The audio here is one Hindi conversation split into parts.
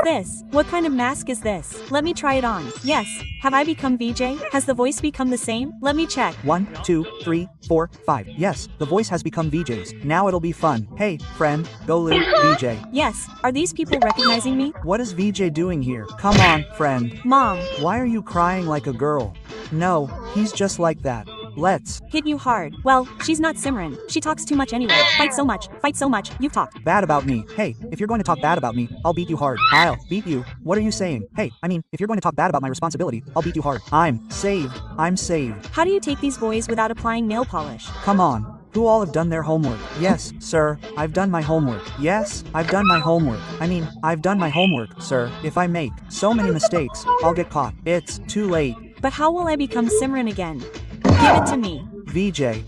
this? What kind of mask is this? Let me try it on. Yes. Have I become VJ? Has the voice become the same? Let me check. 1, 2, 3, 4, 5. Yes, the voice has become VJ's. Now it'll be fun. Hey, friend, go live, VJ. Yes. Are these people recognizing me? What is VJ doing here? Come on, friend. Mom. Why are you crying like a girl? No, he's just like that. Let's. Hit you hard. Well, she's not Simran. She talks too much anyway. Fight so much. Fight so much. You've talked Bad about me. Hey, if you're going to talk bad about me, I'll beat you hard. I'll beat you. What are you saying? Hey, I mean, if you're going to talk bad about my responsibility, I'll beat you hard. I'm saved. I'm saved. How do you take these boys without applying nail polish? Come on. Who all have done their homework? Yes, sir, I've done my homework. Yes, I've done my homework. I mean, I've done my homework, sir. If I make so many mistakes, I'll get caught. It's too late. But how will I become Simran again? Give it to me. VJ.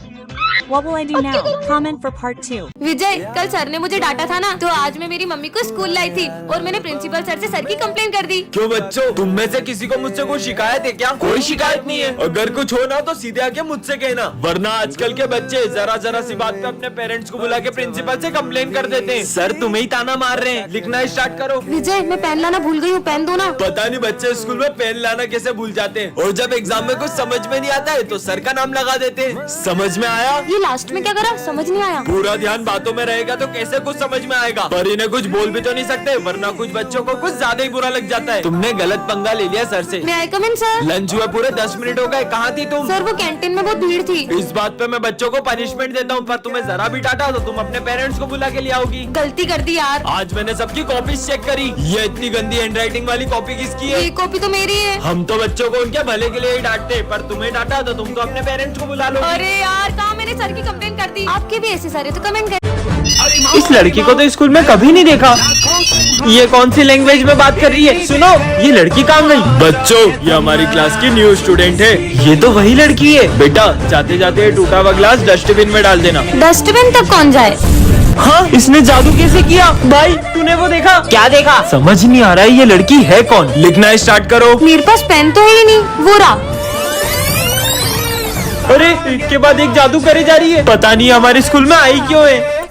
What will I do now? Comment for part 2. विजय, कल सर ने मुझे डांटा था ना, तो आज मैं मेरी मम्मी को स्कूल लाई थी और मैंने प्रिंसिपल सर से सर की कंप्लेन कर दी। क्यों बच्चों, तुम में से किसी को मुझसे कोई शिकायत है क्या? कोई शिकायत नहीं है। अगर कुछ हो ना तो सीधे आके मुझसे कहना, वरना आजकल के बच्चे जरा सी बात पे अपने पेरेंट्स को बुला के प्रिंसिपल से कंप्लेन कर देते हैं। सर तुम्हें ही ताना मार रहे हैं, लिखना स्टार्ट करो। विजय, मैं पेन लाना भूल गई हूँ, पेन दो ना। पता नहीं बच्चे स्कूल में पेन लाना कैसे भूल जाते हैं, और जब एग्जाम में कुछ समझ में नहीं आता है तो सर का नाम लगा देते हैं। समझ में आया? ये लास्ट में क्या करा, समझ नहीं आया। पूरा ध्यान बातों में रहेगा तो कैसे कुछ समझ में आएगा, पर इन्हें कुछ बोल भी तो नहीं सकते, वरना कुछ बच्चों को कुछ ज्यादा ही बुरा लग जाता है। तुमने गलत पंगा ले लिया सर से। मैं आई कम इन सर? लंच हुए पूरे 10 मिनट हो गए, कहाँ थी तुम? सर वो कैंटीन में बहुत भीड़ थी। इस बात पे मैं बच्चों को पनिशमेंट देता हूँ, पर तुम्हें जरा भी डांटा तो तुम अपने पेरेंट्स को बुला के ले आओगी। गलती कर दी यार। आज मैंने सबकी कॉपी चेक करी, ये इतनी गंदी हैंडराइटिंग वाली कॉपी किसकी है? ये कॉपी तो मेरी है। हम तो बच्चों को उनके भले के लिए ही डांटते, पर तुम्हें डांटा तो तुम तो अपने पेरेंट्स को बुला लो। अरे यार, कहाँ मैंने सर की कंप्लेन कर दी। आपके भी ऐसे सारे तो कमेंट कर। इस लड़की को तो स्कूल में कभी नहीं देखा, ये कौन सी लैंग्वेज में बात कर रही है? सुनो, ये लड़की कहाँ गई? बच्चों, ये हमारी क्लास की न्यू स्टूडेंट है। ये तो वही लड़की है। बेटा, जाते जाते टूटा हुआ ग्लास डस्टबिन में डाल देना। डस्टबिन तक कौन जाए? हाँ, इसने जादू कैसे किया? भाई, तूने वो देखा? क्या देखा? समझ नहीं आ रहा है ये लड़की है कौन। लिखना स्टार्ट करो। मेरे पास पेन तो है ही नहीं, वो रहा। अरे, एक के बाद एक जादू करे जा रही है, पता नहीं हमारे स्कूल में आई क्यों है।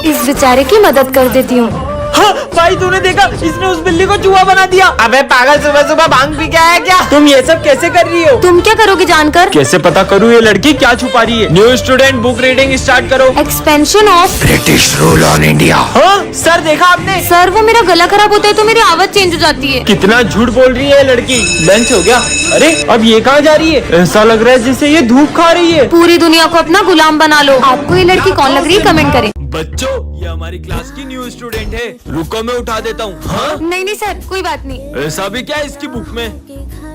इस बेचारे की मदद कर देती हूँ। हाँ, भाई तूने देखा, इसने उस बिल्ली को चूहा बना दिया। अबे पागल, सुबह सुबह भांग पी के आया क्या? तुम ये सब कैसे कर रही हो? तुम क्या करोगे जानकर? कैसे पता करूँ ये लड़की क्या छुपा रही है? New student, book reading start करो। Expansion of British rule on India. हाँ सर, देखा आपने? सर वो मेरा गला खराब होता है तो मेरी आवाज चेंज हो जाती है। कितना झूठ बोल रही है लड़की। लंच हो गया? अरे अब ये कहाँ जा रही है? ऐसा लग रहा है जैसे ये धूप खा रही है। पूरी दुनिया को अपना गुलाम बना लो। आपको ये लड़की कौन लग रही है, कमेंट करें। बच्चों, ये हमारी क्लास की न्यू स्टूडेंट है, रुको मैं उठा देता हूँ। हाँ? नहीं सर, कोई बात नहीं। ऐसा भी क्या है इसकी बुक में?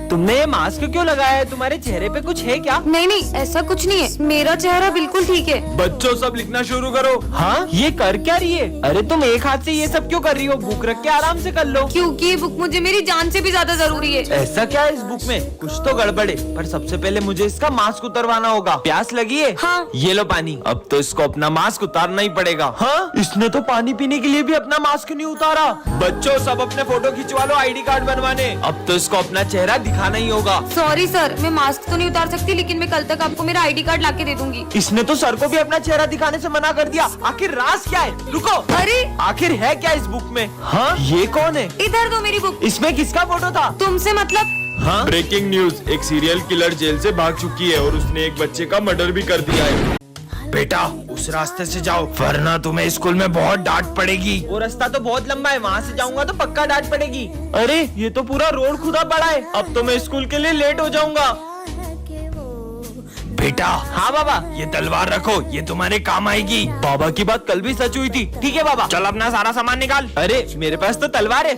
तुमने ये मास्क क्यों लगाया है? तुम्हारे चेहरे पे कुछ है क्या? नहीं, ऐसा कुछ नहीं है, मेरा चेहरा बिल्कुल ठीक है। बच्चों, सब लिखना शुरू करो। हाँ, ये कर क्या रही है? अरे तुम एक हाथ से ये सब क्यों कर रही हो? बुक रख के आराम से कर लो। क्योंकि ये बुक मुझे मेरी जान से भी ज्यादा जरूरी है। ऐसा क्या है इस बुक में? कुछ तो गड़बड़ है, पर सबसे पहले मुझे इसका मास्क उतरवाना होगा। प्यास लगी है? हाँ। ये लो पानी। अब तो इसको अपना मास्क उतारना ही पड़ेगा। हाँ, इसने तो पानी पीने के लिए भी अपना मास्क नहीं उतारा। बच्चों, सब अपने फोटो खिंचवा लो ID कार्ड बनवाने। अब तो इसको अपना चेहरा दिखाना ही होगा। सॉरी सर, मैं मास्क तो नहीं उतार सकती, लेकिन मैं कल तक आपको मेरा ID कार्ड लाके दे दूंगी। इसने तो सर को भी अपना चेहरा दिखाने से मना कर दिया। आखिर राज क्या है? रुको, अरे आखिर है क्या इस बुक में? हाँ, ये कौन है? इधर दो मेरी बुक। इसमें किसका फोटो था? तुमसे मतलब? हाँ? ब्रेकिंग न्यूज, एक सीरियल किलर जेल से भाग चुकी है और उसने एक बच्चे का मर्डर भी कर दिया है। बेटा, उस रास्ते से जाओ, वरना तुम्हें स्कूल में बहुत डांट पड़ेगी। वो रास्ता तो बहुत लंबा है, वहाँ से जाऊंगा तो पक्का डांट पड़ेगी। अरे ये तो पूरा रोड खुदा पड़ा है, अब तो मैं स्कूल के लिए लेट हो जाऊंगा। बेटा। हाँ बाबा। ये तलवार रखो, ये तुम्हारे काम आएगी। बाबा की बात कल भी सच हुई थी। ठीक है बाबा, चल अपना सारा सामान निकाल। अरे मेरे पास तो तलवार है।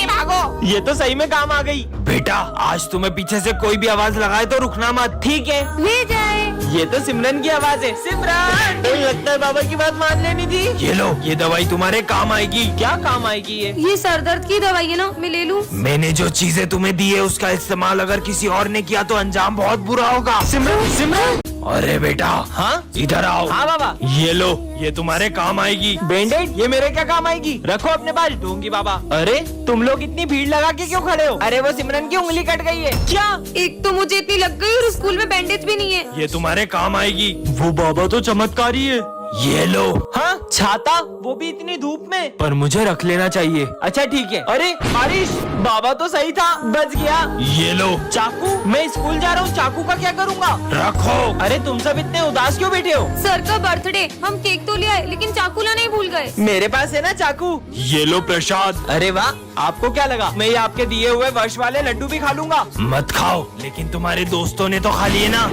भागो, ये तो सही में काम आ गई। बेटा, आज तुम्हें पीछे से कोई भी आवाज लगाए तो रुकना मत, ठीक है? ले जाए। ये तो सिमरन की आवाज है। सिमरन, तो लगता है बाबा की बात मान लेनी थी। ये लो, ये दवाई तुम्हारे काम आएगी। क्या काम आएगी ये सर दर्द की दवाई है ना, मैं ले लूं? मैंने जो चीजें तुम्हें दी है उसका इस्तेमाल अगर किसी और ने किया तो अंजाम बहुत बुरा होगा। सिमरन, सिमरन। अरे बेटा। हाँ, इधर आओ। हाँ बाबा। ये लो, ये तुम्हारे काम आएगी। बैंडेड, ये मेरे क्या काम आएगी? रखो अपने पास, दूंगी बाबा। अरे तुम लोग इतनी भीड़ लगा के क्यों खड़े हो? अरे वो सिमरन की उंगली कट गई है। क्या? एक तो मुझे इतनी लग गई और स्कूल में बैंडेज भी नहीं है। ये तुम्हारे काम आएगी। वो बाबा तो चमत्कारी है। ये लो। हाँ छाता, वो भी इतनी धूप में। पर मुझे रख लेना चाहिए। अच्छा ठीक है। अरे बारिश, बाबा तो सही था, बच गया। ये लो। चाकू, मैं स्कूल जा रहा हूँ, चाकू का क्या करूँगा? रखो। अरे तुम सब इतने उदास क्यों बैठे हो? सर का बर्थडे, हम केक तो ले आए लेकिन चाकू लाना ही भूल गए। मेरे पास है ना चाकू। ये लो प्रसाद। अरे वाह, आपको क्या लगा मैं ये आपके दिए हुए वर्ष वाले लड्डू भी खा लूंगा? मत खाओ, लेकिन तुम्हारे दोस्तों ने तो खा लिए ना।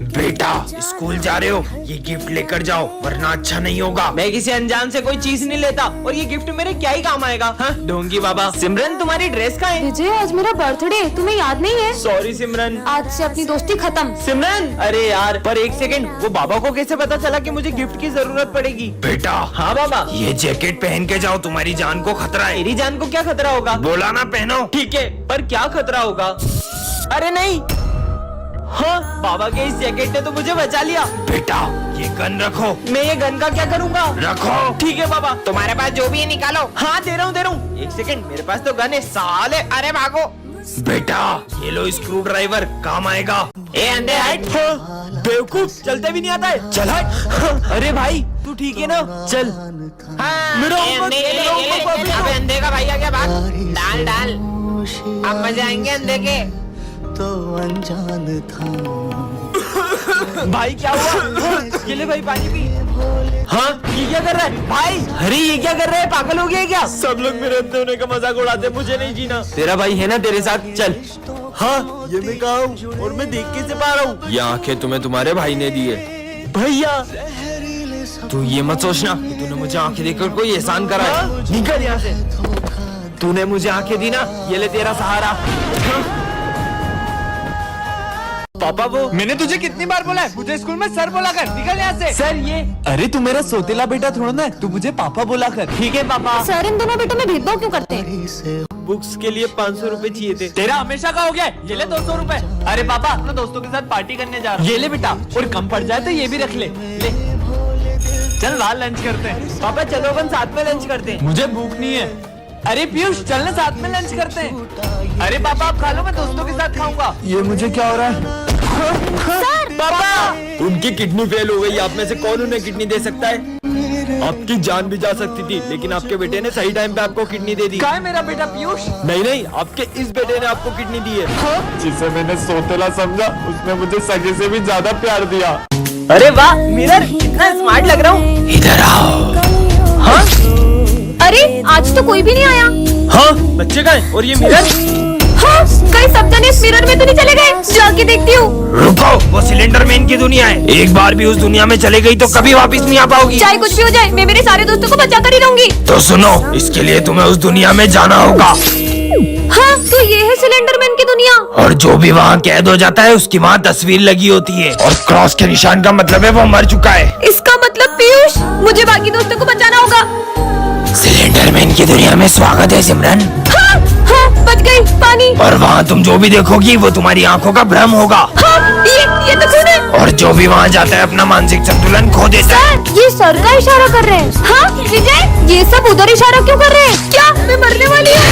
बेटा स्कूल जा रहे हो, ये गिफ्ट लेकर जाओ वरना अच्छा नहीं होगा। मैं किसी अनजान से कोई चीज नहीं लेता, और ये गिफ्ट मेरे क्या ही काम आएगा? हाँ ढोंगी बाबा। सिमरन तुम्हारी ड्रेस कहाँ है? विजय आज मेरा बर्थडे, तुम्हें याद नहीं है? सॉरी सिमरन। आज से अपनी दोस्ती खत्म। सिमरन अरे यार, पर एक सेकंड, वो बाबा को कैसे पता चला कि मुझे गिफ्ट की जरूरत पड़ेगी? बेटा हाँ बाबा। ये जैकेट पहन के जाओ, तुम्हारी जान को खतरा है। मेरी जान को क्या खतरा होगा? बोला ना पहनो। ठीक है, पर क्या खतरा होगा? अरे नहीं, हाँ बाबा के इस जैकेट ने तो मुझे बचा लिया। बेटा ये गन रखो। मैं ये गन का क्या करूँगा? रखो। ठीक है बाबा। तुम्हारे पास जो भी है निकालो। हाँ दे रहा हूँ। एक सेकंड, मेरे पास तो गन है साले। अरे भागो। बेटा ये लो स्क्रू ड्राइवर, काम आएगा। ए अंधे हट। बेवकूफ, चलते भी नहीं आता है। चल हट। अरे भाई तू ठीक है ना? चल। मेरा अबे अंधे का भाई आ गया, भाग। डाल डाल, अब मजे आएंगे अंधे के। तो अनजान था भाई क्या हुआ? ये ले भाई पानी पी। हाँ ये क्या कर रहा है भाई? अरे ये क्या कर रहा है, पागल हो गया क्या? सब लोग मेरे अंधे होने का मजाक उड़ाते, मुझे नहीं जीना। तेरा भाई है ना तेरे साथ, चल। हाँ ये मैं कहा हूँ, और मैं देख कैसे पा रहा हूँ? ये आंखें तुम्हें तुम्हारे भाई ने दी है। भैया तू ये मत सोचना कि तूने मुझे आंखें देकर कोई एहसान करा है। हाँ? निकल यहाँ से। तूने मुझे आंखें दी ना, ये ले तेरा सहारा। पापा वो मैंने तुझे कितनी बार बोला है मुझे स्कूल में सर बोला कर, निकल यहाँ से। सर ये, अरे तू मेरा सोतेला बेटा थोड़ा ना है, तू मुझे पापा बोला कर। ठीक है पापा। सर इन दोनों बेटों में भेदभाव क्यों करते हैं? बुक्स के लिए 500 रुपए चाहिए थे। तेरा हमेशा का हो गया है, ये ले 200 रुपए। अरे पापा अपने दोस्तों के साथ पार्टी करने जा रहा हूँ। ये ले बेटा, और कम पड़ जाए तो ये भी रख ले। ले चल बाहर लंच करते हैं। पापा चलो अपन साथ में लंच करते हैं। मुझे भूख नहीं है। अरे पीयूष चलना साथ में लंच करते हैं। अरे पापा आप खा लो, मैं दोस्तों के साथ खाऊंगा। ये मुझे क्या हो रहा है? सर पापा उनकी किडनी फेल हो गई, आप में से कौन उन्हें किडनी दे सकता है? आपकी जान भी जा सकती थी, लेकिन आपके बेटे ने सही टाइम पे आपको किडनी दे दी। कहाँ है मेरा बेटा पीयूष? नहीं, आपके इस बेटे ने आपको किडनी दी है। जिसे मैंने सोतेला समझा उसने मुझे सगे से भी ज्यादा प्यार दिया। अरे वाह मिरर, कितना स्मार्ट लग रहा हूँ। इधर आओ। हाँ अरे आज तो कोई भी नहीं आया। हाँ बच्चे का है, और ये मिरर? हाँ कहीं सब जने इस मिरर में तो नहीं चले गए? जाके देखती हूँ। रुको, वो सिलेंडर मैन की दुनिया है, एक बार भी उस दुनिया में चले गई तो कभी वापस नहीं आ पाओगी। चाहे कुछ भी हो जाए, मैं मेरे सारे दोस्तों को बचा कर ही रहूंगी। तो सुनो, इसके लिए तुम्हें उस दुनिया में जाना होगा। हाँ तो ये है सिलेंडर मैन की दुनिया। और जो भी वहाँ कैद हो जाता है उसकी वहाँ तस्वीर लगी होती है, और क्रॉस के निशान का मतलब है वो मर चुका है। इसका मतलब पीयूष, मुझे बाकी दोस्तों को बचाना होगा। सिलेंडर मैन की दुनिया में स्वागत है सिमरन। हाँ हाँ बच गई, पानी। और वहाँ तुम जो भी देखोगी वो तुम्हारी आंखों का भ्रम होगा। हाँ ये तो खून है। और जो भी वहाँ जाता है अपना मानसिक संतुलन खो देता है। ये सर का इशारा कर रहे हैं। हाँ विजय, ये सब उधर इशारा क्यों कर रहे हैं? क्या मैं मरने वाली हूँ?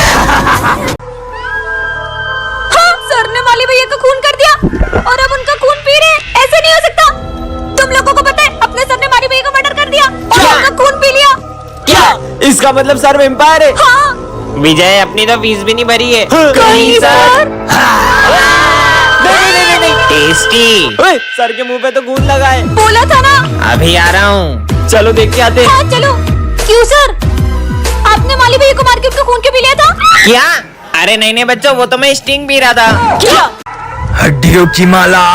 हाँ सर ने माली भैया का खून कर दिया, और अब उनका खून पी रहे हैं। ऐसे नहीं हो सकता। तुम लोगों को पता है अपने सर ने माली भैया का मर्डर कर दिया और उनका खून पी लिया। क्या इसका मतलब सर वेम्पायर है? हाँ विजय अपनी तो फीस भी नहीं भरी है। कहीं सर। नहीं टेस्टी। सर के मुंह पे तो खून लगा है। बोला था ना। अभी आ रहा हूँ, चलो देख के आते। हाँ चलो। क्यों सर, आपने माली भैया को मार के उनका खून क्यों पी लिया था? क्या? अरे नहीं बच्चों, वो तो मैं स्टिंग पी रहा था। क्या? हड्डियों की माला।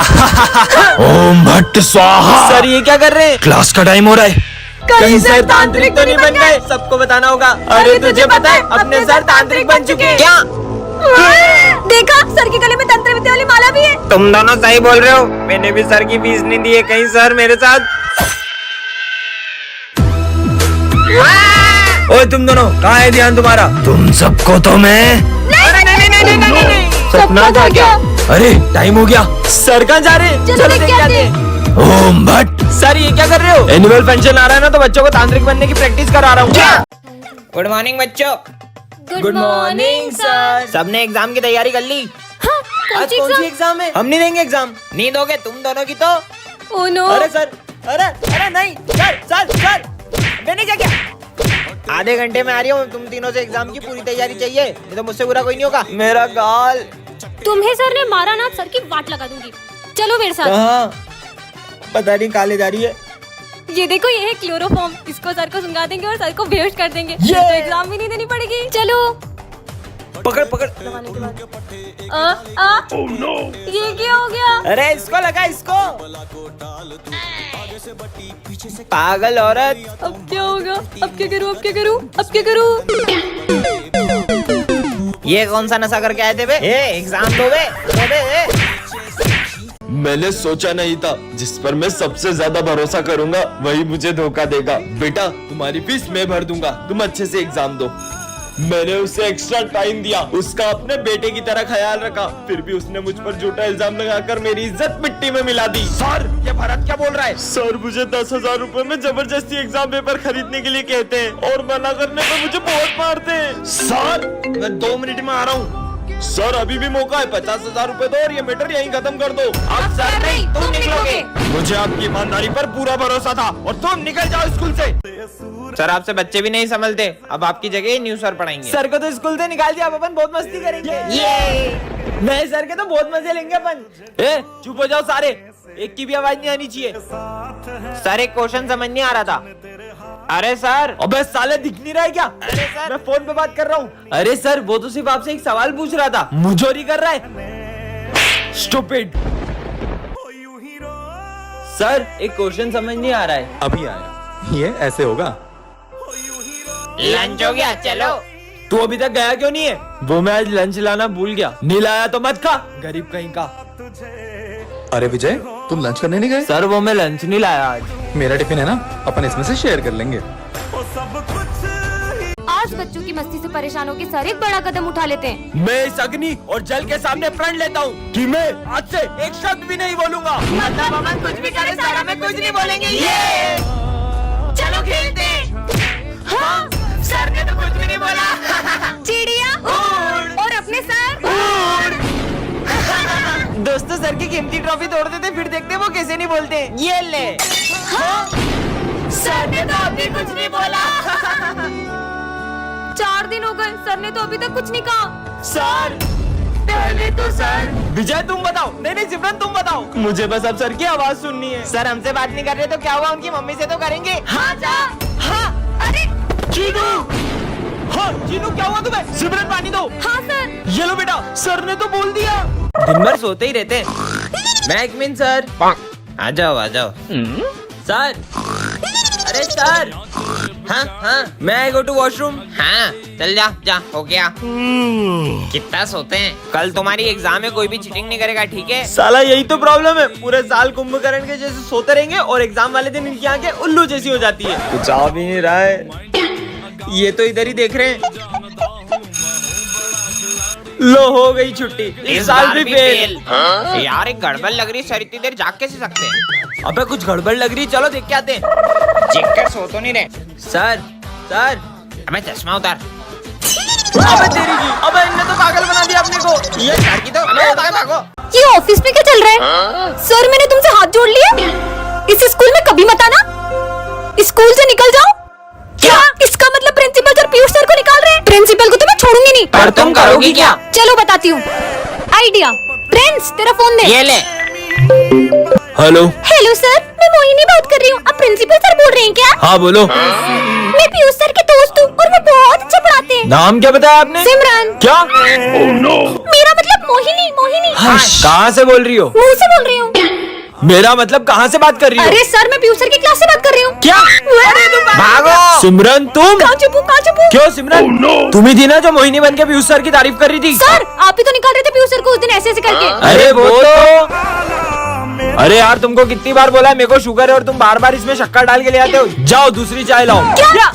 ओम भट्ट स्वाहा। सर ये क्या कर रहे हैं? क्लास का टाइम हो रहा है। कहीं सर तांत्रिक तो नहीं बन गए? सबको बताना होगा। अरे तुझे पता है अपने सर तांत्रिक बन चुके हैं। क्या? देखा, सर के गले में तंत्र विद्या वाली माला भी है। तुम दोनों सही बोल रहे हो, मैंने भी सर की फीस नहीं दी है, कहीं सर मेरे साथ। ओए तुम दोनों, कहाँ है ध्यान तुम्हारा? तुम सबको तो मैं। नहीं। सपना था क्या? अरे टाइम हो गया। सर कहाँ जा रहे हैं? चलो देख के आते हैं। ओम भट्ट। सर ये क्या कर रहे हो? एनुअल फंक्शन आ रहा है ना, तो बच्चों को तांत्रिक बनने की प्रैक्टिस करा रहा हूँ। गुड मॉर्निंग बच्चों। Good morning sir. सबने एग्जाम की तैयारी कर ली? आज कौन सी एग्जाम है? हम नहीं देंगे एग्जाम। नहीं दोगे तुम दोनों की तो। Oh no. अरे सर अरे अरे नहीं सर मैंने क्या किया? आधे घंटे में आ रही हूँ, तुम तीनों से एग्जाम की पूरी तैयारी चाहिए, नहीं तो मुझसे बुरा कोई नहीं होगा। मेरा गाल। तुम्हें सर ने मारा ना, सर की वाट लगा दूंगी। चलो मेरे साथ। कहाँ? पता नहीं काले जा रही है। ये देखो, ये है क्लोरोफॉर्म, इसको सर को सुंघा देंगे और सर को बेहोश कर देंगे। ये! तो एग्जाम भी नहीं देनी पड़ेगी। चलो। पकड़ ये क्या हो गया? अरे इसको लगा, इसको। पागल औरत। अब क्या होगा? अब क्या करूं? ये कौन सा नशा करके आए थे बे? एग्जाम दो बे। मैंने सोचा नहीं था जिस पर मैं सबसे ज्यादा भरोसा करूंगा वही मुझे धोखा देगा। बेटा तुम्हारी फीस मैं भर दूंगा, तुम अच्छे से एग्जाम दो। मैंने उसे एक्स्ट्रा टाइम दिया, उसका अपने बेटे की तरह ख्याल रखा, फिर भी उसने मुझ पर झूठा इल्जाम लगाकर मेरी इज्जत मिट्टी में मिला दी। सर ये भरत क्या बोल रहा है? सर मुझे 10,000 रुपए में जबरदस्ती एग्जाम पेपर खरीदने के लिए कहते हैं और मना करने पर मुझे बहुत मारते हैं। सर मैं 2 मिनट में आ रहा हूँ। सर अभी भी मौका है, 50,000 रुपए दो और ये मैटर यहीं खत्म कर दो। अब सर नहीं, तुम निकलोगे। मुझे आपकी ईमानदारी पर पूरा भरोसा था और तुम निकल जाओ स्कूल से। सर आपसे बच्चे भी नहीं संभलते, अब आपकी जगह न्यू सर पढ़ाएंगे। सर को तो स्कूल से निकाल दिया, अब अपन बहुत मस्ती करेंगे। ये नए सर के तो बहुत मजे लेंगे अपन। चुप हो जाओ सारे, एक की भी आवाज नहीं आनी चाहिए। सर एक क्वेश्चन समझ नहीं आ रहा था। अरे सर। अबे साले दिख नहीं रहा है क्या? अरे सर मैं फोन पे बात कर रहा हूँ। अरे सर वो तो सिर्फ आपसे एक सवाल पूछ रहा था, मुझोरी कर रहा है। स्टूपिड। सर एक क्वेश्चन समझ नहीं आ रहा है। अभी आया, ये ऐसे होगा। लंच हो गया, चलो। तू अभी तक गया क्यों नहीं है? वो मैं आज लंच लाना भूल गया। नहीं लाया तो मत खा, गरीब कहीं का। अरे विजय, तुम लंच करने नहीं गए? सर वो मैं लंच नहीं लाया आज। मेरा टिफिन है ना, अपन इसमें से शेयर कर लेंगे। आज बच्चों की मस्ती से परेशान होकर सर एक बड़ा कदम उठा लेते हैं। मैं इस अग्नि और जल के सामने प्रण लेता हूँ कि मैं आज से एक शब्द भी नहीं बोलूंगा। मतलब अपन कुछ भी करे सर हमें कुछ नहीं बोलेंगे। ये चलो खेलते हैं। हाँ, सर ने तो कुछ भी नहीं बोला। चिड़िया और अपने सर। दोस्तों सर की कीमती ट्रॉफी तोड़ देते, फिर देखते वो कैसे नहीं बोलते। ये ले। हाँ? सर ने तो अभी कुछ नहीं बोला। 4 दिन हो गए, सर ने तो अभी तक कुछ नहीं कहा। सर पहले तो सर। विजय तुम बताओ। नहीं सिमरन तुम बताओ। मुझे बस अब सर की आवाज सुननी है। सर हमसे बात नहीं कर रहे तो क्या हुआ, उनकी मम्मी से तो करेंगे। हाँ जा। हाँ। अरे चीनू। हाँ चीनू क्या हुआ तुम्हें? सिमरन पानी दो। हाँ सर। ये लो बेटा, सर ने तो बोल दिया। दिन भर सोते ही रहते हैं। मैं एक मिनट सर। आ जाओ। सर। अरे सर। हाँ मैं गो टू वॉशरूम। हाँ चल जा हो गया। कितना सोते हैं? कल तुम्हारी एग्जाम है, कोई भी चीटिंग नहीं करेगा, ठीक है? साला यही तो प्रॉब्लम है, पूरे साल कुंभकर्ण के जैसे सोते रहेंगे और एग्जाम वाले दिन इनकी आंखें उल्लू जैसी हो जाती है। कुछ आ भी नहीं रहा है, ये तो इधर ही देख रहे हैं। लो हो गई छुट्टी, इस साल भी फेल। यार एक गड़बड़ लग रही है, सर इतनी देर जाग कैसे सकते हैं? अबे कुछ गड़बड़ लग रही, चलो देख के आते हैं। चेक कर, सो तो नहीं रहे। सर अबे चश्मा उतार। अबे तेरी की, अबे इनने तो पागल बना दिया अपने को। ये सर की तो अबे उतार, भागो। ये ऑफिस में क्या चल रहा है? सर मैंने तुमसे हाथ जोड़ लिया, इस स्कूल में कभी मत आना, स्कूल से निकल जाओ। क्या इसका मतलब प्रिंसिपल सर पीयूष सर को निकाल रहे हैं? प्रिंसिपल को तो मैं छोड़ूंगी नहीं। पर तुम करोगी क्या? चलो बताती हूँ आइडिया। प्रिंस तेरा फोन दे। ये ले। हेलो सर, मैं मोहिनी बात कर रही हूँ। आप प्रिंसिपल सर बोल रहे हैं क्या? हाँ बोलो। मैं पीयूष सर के दोस्त हूँ और वो बहुत अच्छा पढ़ाते हैं। नाम क्या बताया आपने? सिमरन। क्या? मेरा मतलब मोहिनी। कहाँ से बोल रही हो? मुंह से बोल रही हूँ। मेरा मतलब कहाँ से बात कर रही हो? अरे सर मैं पीयूष सर की क्लास से बात कर रही हूँ। क्या? भागो। सिमरन तुम? कहाँ छुपू? क्यों सिमरन? तुम ही थी ना जो मोहिनी बन के पीयूष सर की तारीफ कर रही थी? सर आप ही तो निकाल रहे थे पीयूष सर को उस दिन ऐसे करके। अरे वो तो। अरे यार तुमको कितनी बार बोला है, मेरे को शुगर है और तुम बार बार इसमें शक्कर डाल के ले आते हो। जाओ दूसरी चाय लाओ। क्या?